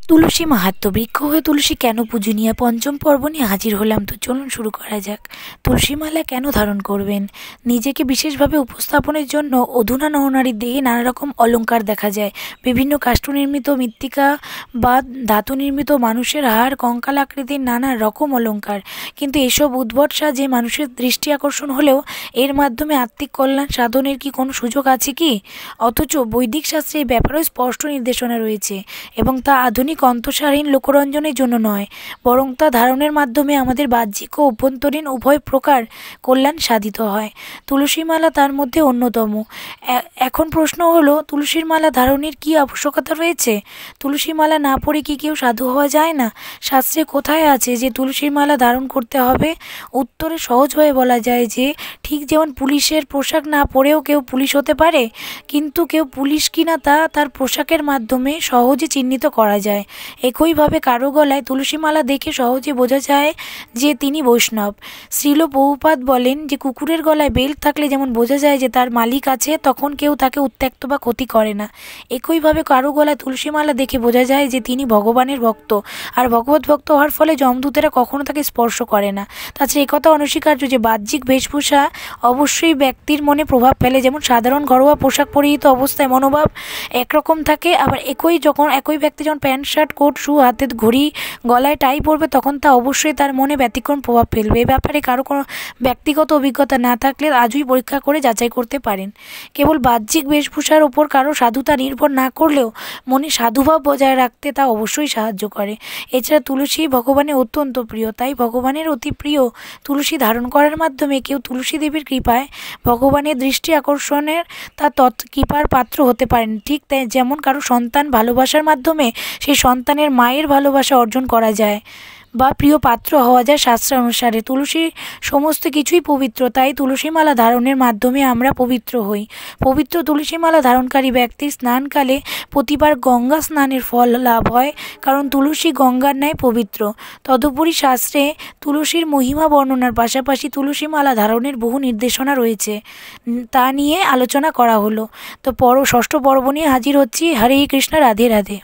তুলসী মাহাত্ম্য। বৃক্ষ হয়ে তুলসী কেন পূজনীয়? পঞ্চম পর্ব নিয়ে হাজির হলাম, তো চলুন শুরু করা যাক। তুলসী মালা কেন ধারণ করবেন? নিজেকে বিশেষভাবে উপস্থাপনের জন্য অধুনা নরনারীর দেহে নানা রকম অলংকার দেখা যায়। বিভিন্ন কাষ্ঠ নির্মিত, মৃত্তিকা বা ধাতু নির্মিত মানুষের হাড়, কঙ্কাল আকৃতির নানা রকম অলংকার। কিন্তু এসব উদ্ভট সাজে মানুষের দৃষ্টি আকর্ষণ হলেও এর মাধ্যমে আত্মিক কল্যাণ সাধনের কি কোনো সুযোগ আছে কি? অথচ বৈদিক শাস্ত্রে এই ব্যাপারেও স্পষ্ট নির্দেশনা রয়েছে, এবং তা আধুনিক অন্তঃসারহীন লোকরঞ্জনের জন্য নয়, বরং তা ধারণের মাধ্যমে আমাদের বাহ্যিক ও অভ্যন্তরীণ উভয় প্রকার কল্যাণ সাধিত হয়। তুলসী মালা তার মধ্যে অন্যতম। এখন প্রশ্ন হলো, তুলসীর মালা ধারণের কি আবশ্যকতা রয়েছে? তুলসী মালা না পরে কি কেউ সাধু হওয়া যায় না? শাস্ত্রে কোথায় আছে যে তুলসীর মালা ধারণ করতে হবে? উত্তরে সহজভাবে বলা যায় যে, ঠিক যেমন পুলিশের পোশাক না পরেও কেউ পুলিশ হতে পারে, কিন্তু কেউ পুলিশ কিনা তা তার পোশাকের মাধ্যমে সহজে চিহ্নিত করা যায়। একইভাবে কারো গলায় তুলসী মালা দেখে সহজে বোঝা যায় যে তিনি বৈষ্ণব। শ্রীল প্রভুপাদ বলেন যে, কুকুরের গলায় বেল্ট থাকলে যেমন বোঝা যায় যে তার মালিক আছে, তখন কেউ তাকে উত্ত্যক্ত বা ক্ষতি করে না। একইভাবে কারো গলায় তুলসী মালা দেখে বোঝা যায় যে তিনি ভগবানের ভক্ত, আর ভগবত ভক্ত হওয়ার ফলে যমদূতেরা কখনো তাকে স্পর্শ করে না। তাছাড়া একথা অনস্বীকার্য যে বাহ্যিক বেশভূষা অবশ্যই ব্যক্তির মনে প্রভাব ফেলে। যেমন সাধারণ ঘরোয়া পোশাক পরিহিত অবস্থায় মনোভাব একরকম থাকে, আবার একই ব্যক্তি যখন প্যান্ট শার্ট, কোট, শু, হাতে ঘড়ি, গলায় টাই পরবে, তখন তা অবশ্যই তার মনে ব্যতিক্রম প্রভাব ফেলবে। এ ব্যাপারে কারো কোনো ব্যক্তিগত অভিজ্ঞতা না থাকলে আজই পরীক্ষা করে যাচাই করতে পারেন। কেবল বাহ্যিক বেশভূষার ওপর কারো সাধুতা নির্ভর না করলেও মনে সাধুভাব বজায় রাখতে তা অবশ্যই সাহায্য করে। এছাড়া তুলসী ভগবানের অত্যন্ত প্রিয়, তাই ভগবানের অতি প্রিয় তুলসী ধারণ করার মাধ্যমে কেউ তুলসী দেবীর কৃপায় ভগবানের দৃষ্টি আকর্ষণের কৃপার পাত্র হতে পারেন। ঠিক তাই যেমন কারো সন্তান ভালোবাসার মাধ্যমে সেই সন্তানের মায়ের ভালোবাসা অর্জন করা যায় বা প্রিয় পাত্র হওয়া যায়। শাস্ত্রানুসারে তুলসী সমস্ত কিছুই পবিত্র, তাই তুলসী মালা ধারণের মাধ্যমে আমরা পবিত্র হই। পবিত্র তুলসী মালা ধারণকারী ব্যক্তির স্নানকালে প্রতিবার গঙ্গা স্নানের ফল লাভ হয়, কারণ তুলসী গঙ্গার ন্যায় পবিত্র। তদুপরি শাস্ত্রে তুলসীর মহিমা বর্ণনার পাশাপাশি তুলসী মালা ধারণের বহু নির্দেশনা রয়েছে, তা নিয়ে আলোচনা করা হলো। তো ষষ্ঠ পর্ব নিয়ে হাজির হচ্ছি। হরে কৃষ্ণ, রাধে রাধে।